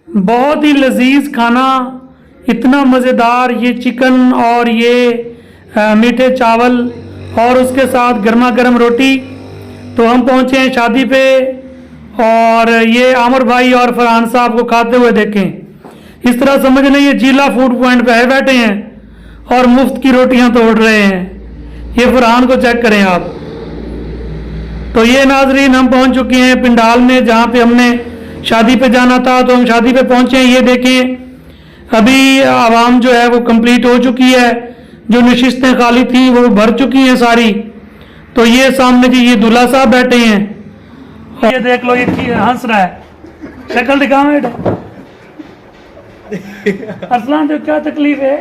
बहुत ही लजीज खाना, इतना मज़ेदार ये चिकन और ये मीठे चावल और उसके साथ गर्मा गर्म रोटी। तो हम पहुँचे हैं शादी पे और ये आमिर भाई और फरहान साहब को खाते हुए देखें। इस तरह समझ लें ये जिला फूड पॉइंट पे बैठे हैं और मुफ्त की रोटियां तोड़ रहे हैं। ये फरहान को चेक करें आप। तो ये नाजरीन हम पहुंच चुके हैं पिंडाल में जहां पे हमने शादी पे जाना था। तो हम शादी पे पहुंचे हैं। ये देखें अभी आवाम जो है वो कंप्लीट हो चुकी है, जो नशिस्तें खाली थी वो भर चुकी हैं सारी। तो ये सामने जी ये दूल्हा साहब बैठे हैं। ये देख लो ये हंस रहा है, शक्ल दिखा बेटा। अरसलान तो क्या तकलीफ है?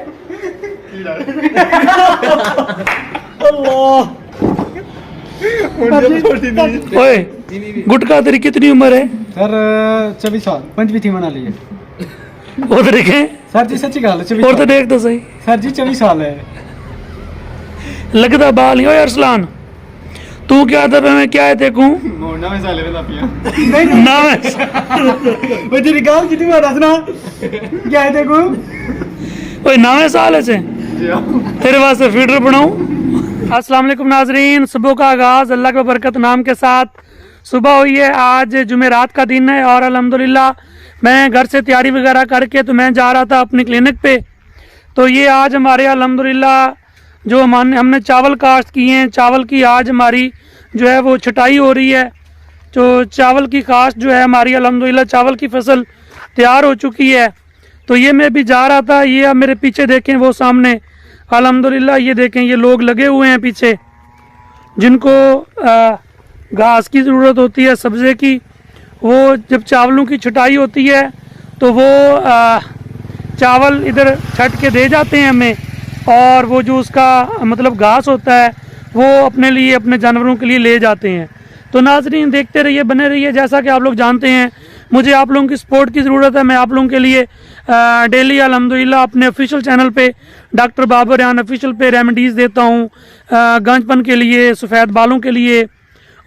ओए गुटका तेरी कितनी उम्र है? सर 24 साल 25 थी मना लिए। वो तो देखें सर जी सच्ची गल 24 और तो देख तो सही सर जी 24 साल है। लगता बाल नहीं हो अरसलान। तू क्या था मैं क्या है देखूं मोड़ना में साले में लापियां ना वो तेरी गाल कितनी बार हंसना क्या है देखो ओए नवे साल से तेरे वास्ते फीडर बनाऊं। अस्सलाम वालेकुम नाजरीन, सुबह का आगाज़ अल्लाह के बरकत नाम के साथ सुबह हुई है। आज जुमेरात का दिन है और अल्हम्दुलिल्लाह मैं घर से तैयारी वगैरह करके तो मैं जा रहा था अपनी क्लिनिक पे। तो ये आज हमारे अल्हम्दुलिल्लाह जो हमने चावल काश्त किए हैं, चावल की आज हमारी जो है वो छटाई हो रही है। जो चावल की काश्त जो है हमारी अल्हम्दुलिल्लाह चावल की फसल तैयार हो चुकी है। तो ये मैं भी जा रहा था। ये अब मेरे पीछे देखें वो सामने अल्हम्दुलिल्लाह ये देखें ये लोग लगे हुए हैं पीछे जिनको घास की ज़रूरत होती है, सब्ज़े की। वो जब चावलों की छटाई होती है तो वो चावल इधर छट के दे जाते हैं हमें और वो जो उसका मतलब घास होता है वो अपने लिए अपने जानवरों के लिए ले जाते हैं। तो नाजरीन देखते रहिए, बने रहिए। जैसा कि आप लोग जानते हैं मुझे आप लोगों की सपोर्ट की ज़रूरत है। मैं आप लोगों के लिए डेली अल्हम्दुलिल्लाह अपने ऑफिशियल चैनल पे डॉक्टर बाबर यान ऑफिशियल पे रेमेडीज़ देता हूँ गंजपन के लिए, सफ़ेद बालों के लिए।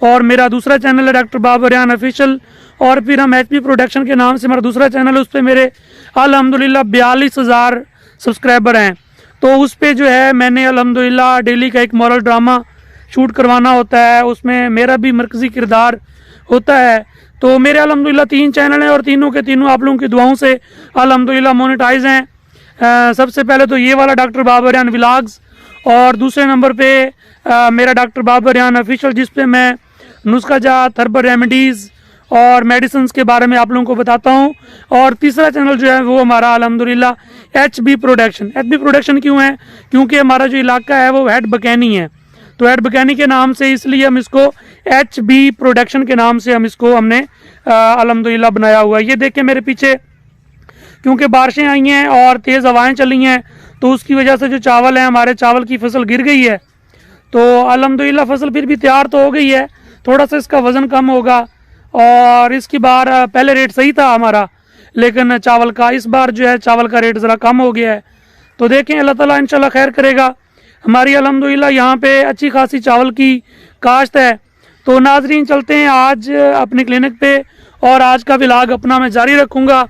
और मेरा दूसरा चैनल है डॉक्टर बाबर यान ऑफिशियल। और फिर हम HP प्रोडक्शन के नाम से हमारा दूसरा चैनल है, उस पर मेरे अल्हम्दुलिल्लाह 42,000 सब्सक्राइबर हैं। तो उस पर जो है मैंने अल्हम्दुलिल्लाह डेली का एक मॉरल ड्रामा शूट करवाना होता है, उसमें मेरा भी मरकज़ी किरदार होता है। तो मेरे अल्हम्दुलिल्लाह 3 चैनल हैं और तीनों के तीनों आप लोगों की दुआओं से अल्हम्दुलिल्लाह मोनेटाइज हैं। सबसे पहले तो ये वाला डॉक्टर बाबर यान व्लॉग्स और दूसरे नंबर पे मेरा डॉक्टर बाबर यान ऑफिशियल, जिस पे मैं नुस्खा जात, हर्बल रेमेडीज़ और मेडिसिन के बारे में आप लोगों को बताता हूँ। और तीसरा चैनल जो है वो हमारा अल्हम्दुलिल्लाह HB प्रोडक्शन। HB प्रोडक्शन क्यों है? क्योंकि हमारा जो इलाका है वो हेड बकैनी है। तो हेड बकैनी के नाम से इसलिए हम इसको HB प्रोडक्शन के नाम से हमने अल्हम्दुलिल्लाह बनाया हुआ है। ये देखें मेरे पीछे, क्योंकि बारिशें आई हैं और तेज़ हवाएं चली हैं तो उसकी वजह से जो चावल है हमारे चावल की फसल गिर गई है। तो अल्हम्दुलिल्लाह फसल फिर भी तैयार तो हो गई है, थोड़ा सा इसका वज़न कम होगा। और इसकी बार पहले रेट सही था हमारा, लेकिन चावल का इस बार जो है चावल का रेट ज़रा कम हो गया है। तो देखें अल्लाह ताला इंशाल्लाह खैर करेगा। हमारी अल्हम्दुलिल्लाह यहाँ पे अच्छी खासी चावल की काश्त है। तो नाजरीन चलते हैं आज अपनी क्लिनिक पे और आज का व्लॉग अपना मैं जारी रखूँगा।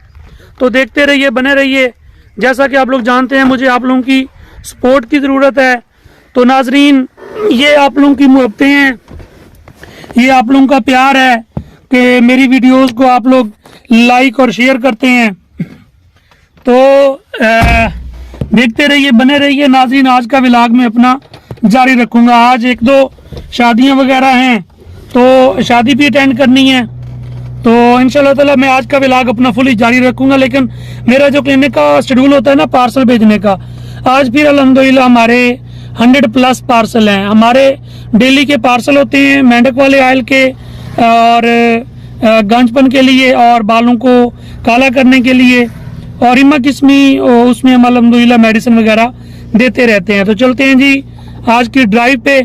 तो देखते रहिए, बने रहिए। जैसा कि आप लोग जानते हैं मुझे आप लोगों की सपोर्ट की ज़रूरत है। तो नाजरीन ये आप लोगों की मोहब्बतें हैं, ये आप लोगों का प्यार है कि मेरी वीडियोस को आप लोग लाइक और शेयर करते हैं। तो देखते रहिए, बने रहिए नाज़रीन। आज का व्लॉग मैं अपना जारी रखूँगा। आज 1-2 शादियाँ वगैरह हैं तो शादी भी अटेंड करनी है। तो इंशाल्लाह ताला मैं आज का व्लॉग अपना फुली जारी रखूँगा। लेकिन मेरा जो क्लिनिक का शेड्यूल होता है ना पार्सल भेजने का, आज फिर अल्हम्दुलिल्लाह हमारे 100+ पार्सल हैं। हमारे डेली के पार्सल होते हैं मेंढक वाले आयल के और गंजपन के लिए और बालों को काला करने के लिए और इमा किस्मी उसमें हम अल्हम्दुलिल्लाह मेडिसिन वगैरह देते रहते हैं। तो चलते हैं जी आज की ड्राइव पे।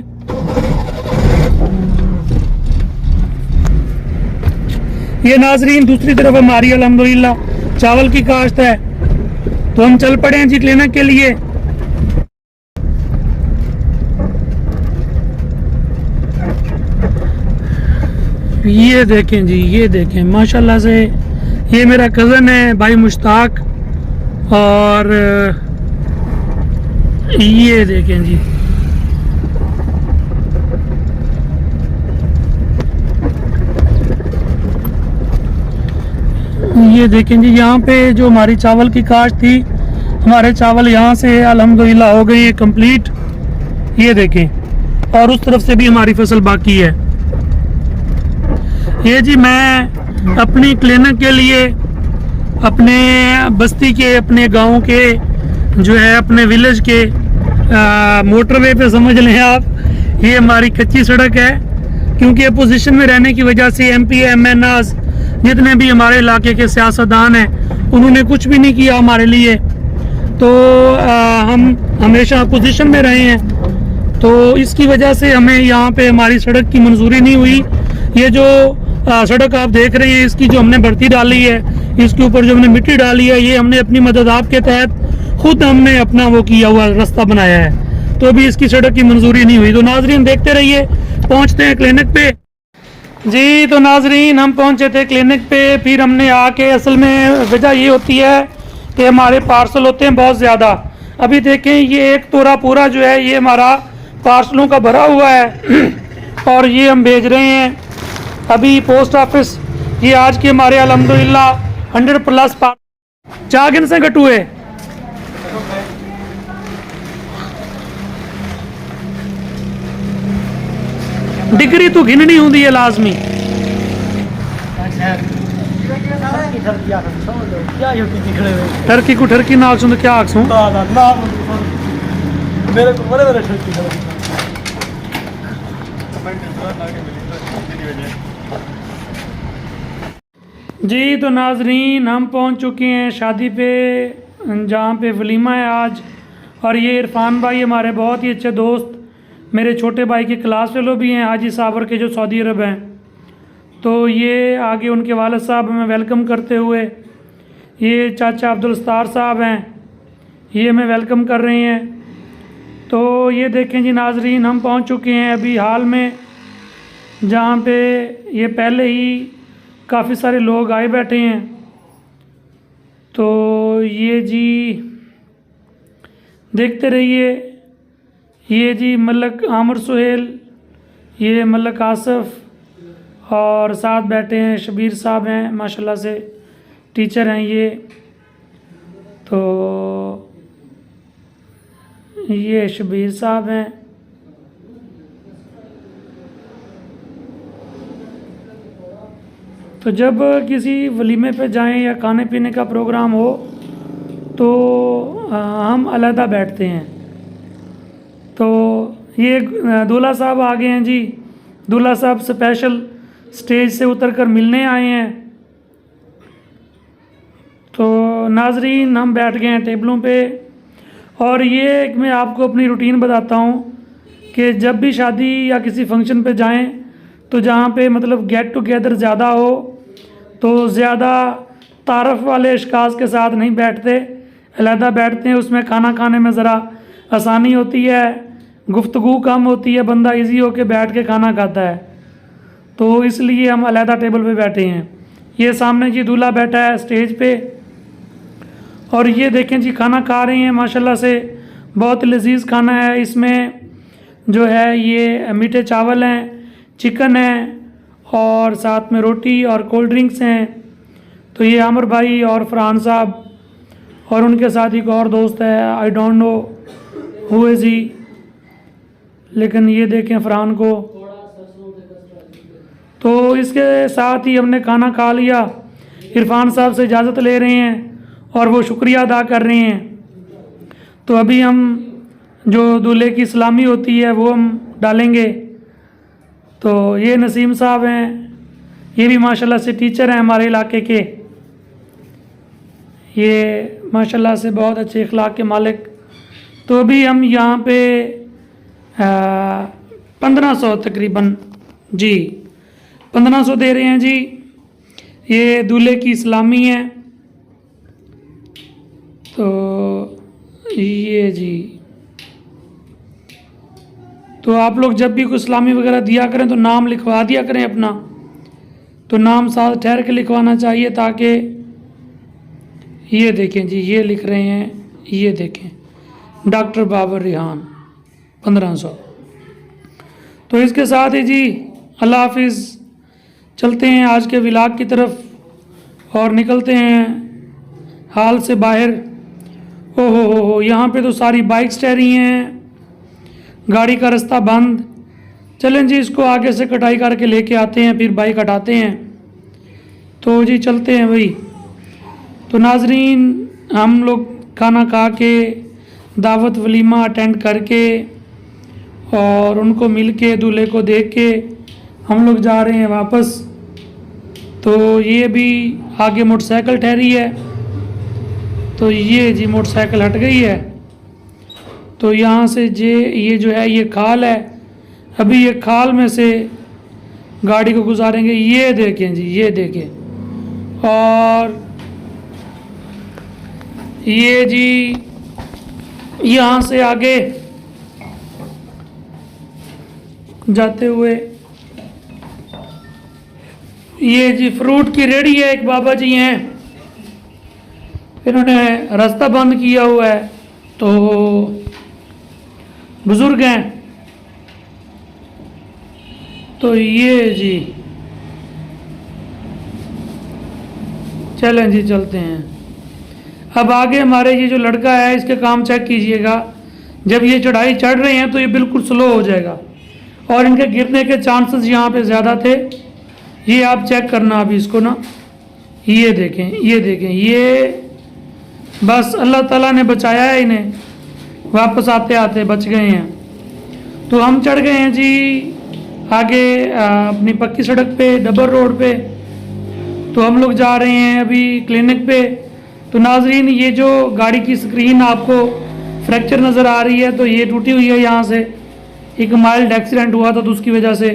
ये नाजरीन दूसरी तरफ हमारी अल्हम्दुलिल्लाह चावल की काश्त है। तो हम चल पड़े हैं जी क्लिनिक के लिए। ये देखें जी, ये देखें माशाल्लाह से ये मेरा कज़न है भाई मुश्ताक, और ये देखें जी, ये देखें जी, यहाँ पे जो हमारी चावल की काश्त थी, हमारे चावल यहाँ से अल्हम्दुलिल्लाह हो गई है कंप्लीट। ये देखें, और उस तरफ से भी हमारी फसल बाकी है। ये जी मैं अपनी क्लिनिक के लिए अपने बस्ती के, अपने गांव के, जो है अपने विलेज के मोटरवे पे समझ लें आप, ये हमारी कच्ची सड़क है। क्योंकि अपोजिशन में रहने की वजह से MP MNAs जितने भी हमारे इलाके के सियासतदान हैं, उन्होंने कुछ भी नहीं किया हमारे लिए। तो हम हमेशा अपोजिशन में रहे हैं, तो इसकी वजह से हमें यहाँ पे हमारी सड़क की मंजूरी नहीं हुई। ये जो सड़क आप देख रहे हैं, इसकी जो हमने भर्ती डाली है, इसके ऊपर जो हमने मिट्टी डाली है, ये हमने अपनी मदद आपके तहत खुद हमने अपना वो किया हुआ रास्ता बनाया है। तो अभी इसकी सड़क की मंजूरी नहीं हुई। तो नाजरीन देखते रहिए, पहुँचते हैं क्लिनिक पे जी। तो नाजरीन हम पहुँचे थे क्लिनिक पे, फिर हमने आके, असल में वजह ये होती है कि हमारे पार्सल होते हैं बहुत ज़्यादा। अभी देखें, ये एक तोरा पूरा जो है ये हमारा पार्सलों का भरा हुआ है और ये हम भेज रहे हैं अभी पोस्ट ऑफिस। ये आज के हमारे अल्हम्दुलिल्लाह 100+ चागिन से कटुए। डिग्री तो गिननी होंगी है लाजमी। टर्की को टर्की ना आखसूं तो क्या आखसूं? मेरे को बड़े बड़े ठरकी जी। तो नाजरीन हम पहुंच चुके हैं शादी पे, जहाँ पे वलीमा है आज। और ये इरफान भाई हमारे बहुत ही अच्छे दोस्त, मेरे छोटे भाई के क्लास फेलो भी हैं, हाजी साबर के, जो सऊदी अरब हैं। तो ये आगे उनके वालिद साहब हमें वेलकम करते हुए, ये चाचा अब्दुल सत्तार साहब हैं, ये हमें वेलकम कर रहे हैं। तो ये देखें जी नाजरीन, हम पहुंच चुके हैं अभी हाल में, जहाँ पे ये पहले ही काफ़ी सारे लोग आए बैठे हैं। तो ये जी देखते रहिए, ये जी मलक आमिर सुहेल, ये मलक आसफ़, और साथ बैठे हैं शबीर साहब हैं, माशाल्लाह से टीचर हैं ये। तो ये शबीर साहब हैं। तो जब किसी वलीमे पे जाएं या खाने पीने का प्रोग्राम हो तो हम अलहदा बैठते हैं। तो ये दूल्हा साहब आ गए हैं जी। दूल्हा साहब स्पेशल स्टेज से उतरकर मिलने आए हैं। तो नाजरीन हम बैठ गए हैं टेबलों पे। और ये मैं आपको अपनी रूटीन बताता हूँ कि जब भी शादी या किसी फंक्शन पे जाएं तो जहाँ पे मतलब गेट टुगेदर ज़्यादा हो तो ज़्यादा तारफ़ वाले अशख़ास के साथ नहीं बैठते, अलहदा बैठते हैं। उसमें खाना खाने में ज़रा आसानी होती है, गुफ्तगू कम होती है, बंदा इजी होके बैठ के खाना खाता है। तो इसलिए हम अलहदा टेबल पे बैठे हैं। ये सामने जी दूल्हा बैठा है स्टेज पे, और ये देखें जी खाना खा रहे हैं माशाल्लाह से, बहुत लजीज खाना है। इसमें जो है ये मीठे चावल हैं, चिकन है, और साथ में रोटी और कोल्ड ड्रिंक्स हैं। तो ये आमिर भाई और फरहान साहब, और उनके साथ एक और दोस्त है, I don't know who is he, लेकिन ये देखें फरहान को। तो इसके साथ ही हमने खाना खा लिया। इरफान साहब से इजाज़त ले रहे हैं और वो शुक्रिया अदा कर रहे हैं। तो अभी हम जो दूल्हे की सलामी होती है वो हम डालेंगे। तो ये नसीम साहब हैं, ये भी माशाल्लाह से टीचर हैं हमारे इलाके के, ये माशाल्लाह से बहुत अच्छे इखलाक के मालिक। तो अभी हम यहाँ पे 1500 तकरीबन जी 1500 दे रहे हैं जी। ये दूल्हे की सलामी है। तो ये जी, तो आप लोग जब भी कोई सलामी वगैरह दिया करें तो नाम लिखवा दिया करें अपना। तो नाम साथ ठहर के लिखवाना चाहिए ताकि ये देखें जी, ये लिख रहे हैं, ये देखें डॉक्टर बाबर रिहान 1500। तो इसके साथ ही जी अल्लाह हाफिज़, चलते हैं आज के व्लॉग की तरफ और निकलते हैं हाल से बाहर। हो यहाँ पे तो सारी बाइक्स ठहरी हैं, गाड़ी का रास्ता बंद। चलें जी, इसको आगे से कटाई करके लेके आते हैं, फिर बाइक हटाते हैं। तो जी चलते हैं भाई। तो नाजरीन, हम लोग खाना खा के दावत वलीमा अटेंड करके और उनको मिल के दूल्हे को देख के हम लोग जा रहे हैं वापस। तो ये भी आगे मोटरसाइकिल ठहरी है, तो ये जी मोटरसाइकिल हट गई है। तो यहाँ से ये जो है ये खाल है, अभी ये खाल में से गाड़ी को गुजारेंगे। ये देखें जी, ये देखें। और ये जी यहाँ से आगे जाते हुए ये जी फ्रूट की रेहड़ी है, एक बाबा जी हैं, इन्होंने रास्ता बंद किया हुआ है, तो बुजुर्ग हैं। तो ये जी चलें जी, चलते हैं। अब आगे हमारे ये जो लड़का है, इसके काम चेक कीजिएगा। जब ये चढ़ाई चढ़ रहे हैं तो ये बिल्कुल स्लो हो जाएगा और इनके गिरने के चांसेस यहाँ पे ज़्यादा थे। ये आप चेक करना अभी इसको ना, ये देखें, ये देखें, ये बस अल्लाह ताला ने बचाया है इन्हें, वापस आते आते बच गए हैं। तो हम चढ़ गए हैं जी आगे अपनी पक्की सड़क पे, डबल रोड पे। तो हम लोग जा रहे हैं अभी क्लिनिक पे। तो नाजरीन, ये जो गाड़ी की स्क्रीन आपको फ्रैक्चर नज़र आ रही है, तो ये टूटी हुई है। यहाँ से एक माइल्ड एक्सीडेंट हुआ था, तो उसकी वजह से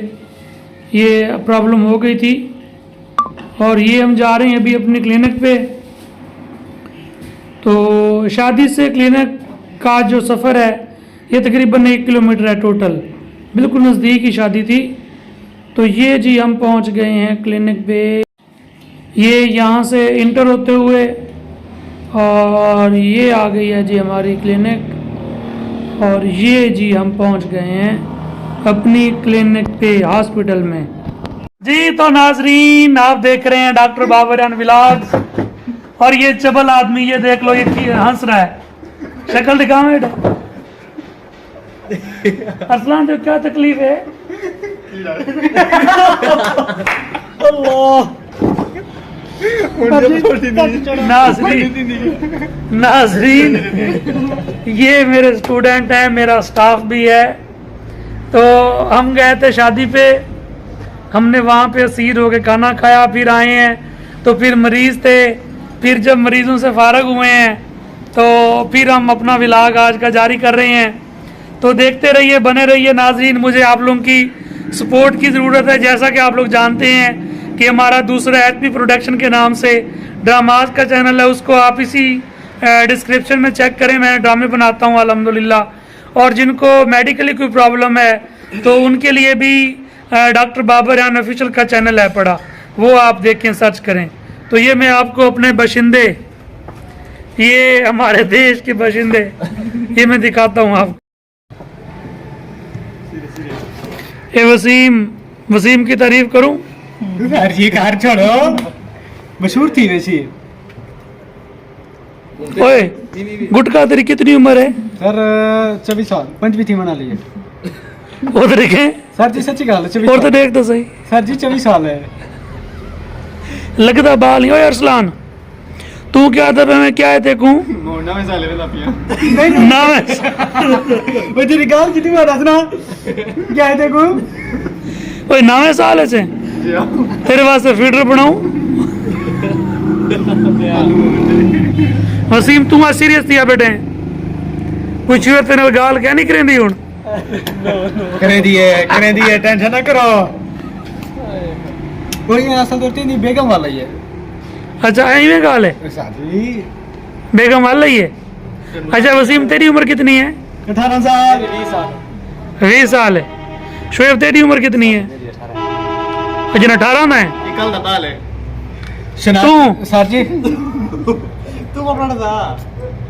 ये प्रॉब्लम हो गई थी। और ये हम जा रहे हैं अभी अपनी क्लिनिक पे। तो शादी से क्लिनिक का जो सफ़र है ये तकरीबन 1 किलोमीटर है टोटल, बिल्कुल नज़दीक ही शादी थी। तो ये जी हम पहुंच गए हैं क्लिनिक पे। ये यहाँ से इंटर होते हुए और ये आ गई है जी हमारी क्लिनिक। और ये जी हम पहुंच गए हैं अपनी क्लिनिक पे, हॉस्पिटल में जी। तो नाजरीन, आप देख रहे हैं डॉक्टर बाबर व्लॉग्स। और ये चबल आदमी, ये देख लो, ये हंस रहा है। शक्ल दिखा बेटा। अरसलान, तो क्या तकलीफ है? नाजरीन, ये मेरे स्टूडेंट हैं, मेरा स्टाफ भी है। तो हम गए थे शादी पे, हमने वहाँ पे असीर होके खाना खाया, फिर आए हैं। तो फिर मरीज़ थे, फिर जब मरीज़ों से फारग हुए हैं तो फिर हम अपना व्लॉग आज का जारी कर रहे हैं। तो देखते रहिए, बने रहिए नाजरीन। मुझे आप लोगों की सपोर्ट की ज़रूरत है। जैसा कि आप लोग जानते हैं कि हमारा दूसरा एचपी प्रोडक्शन के नाम से ड्रामाज का चैनल है, उसको आप इसी डिस्क्रिप्शन में चेक करें। मैं ड्रामे बनाता हूँ अल्हम्दुलिल्लाह। और जिनको मेडिकली कोई प्रॉब्लम है तो उनके लिए भी डॉक्टर बाबर ऑफिशियल का चैनल है पड़ा, वो आप देखें, सर्च करें। तो ये मैं आपको अपने बशिंदे, ये हमारे देश के बशिंदे, ये मैं दिखाता हूँ आपको। ये वसीम की तारीफ करूं? ये कार छोड़ो, मशहूर थी वैसी। ओए, गुटका तेरी कितनी उम्र है? सर 24 साल, 25 थी मना लिए। और देखें सर जी, सच्ची गल 24 और तो देख तो सही। सर जी 24 साल है। लगता बाल नहीं। ओए अरसलान, तू क्या था मैं क्या है देखूं? नवे साल है पिया। ना वो तेरी गल कितनी बार हंसना क्या है देखो। ओए, नवे साल है तेरे वास्ते फीडर बनाऊं? वसीम, तू आ सीरियस थी बेटे? पूछिए तेरे गाल क्या नहीं करेंदी हुन? करे दिए, टेंशन ना करो। कोई असल तो नहीं, बेगम वाला ही है। अच्छा, इवें गाल है, साजी बेगम वाला ही है। अच्छा वसीम, तेरी उम्र कितनी है? 18 साल। 20 साल है। शोएब, तेरी उम्र कितनी है? अच्छा, 18 ना है। कल दा बाल है। तू सर जी तू मारना था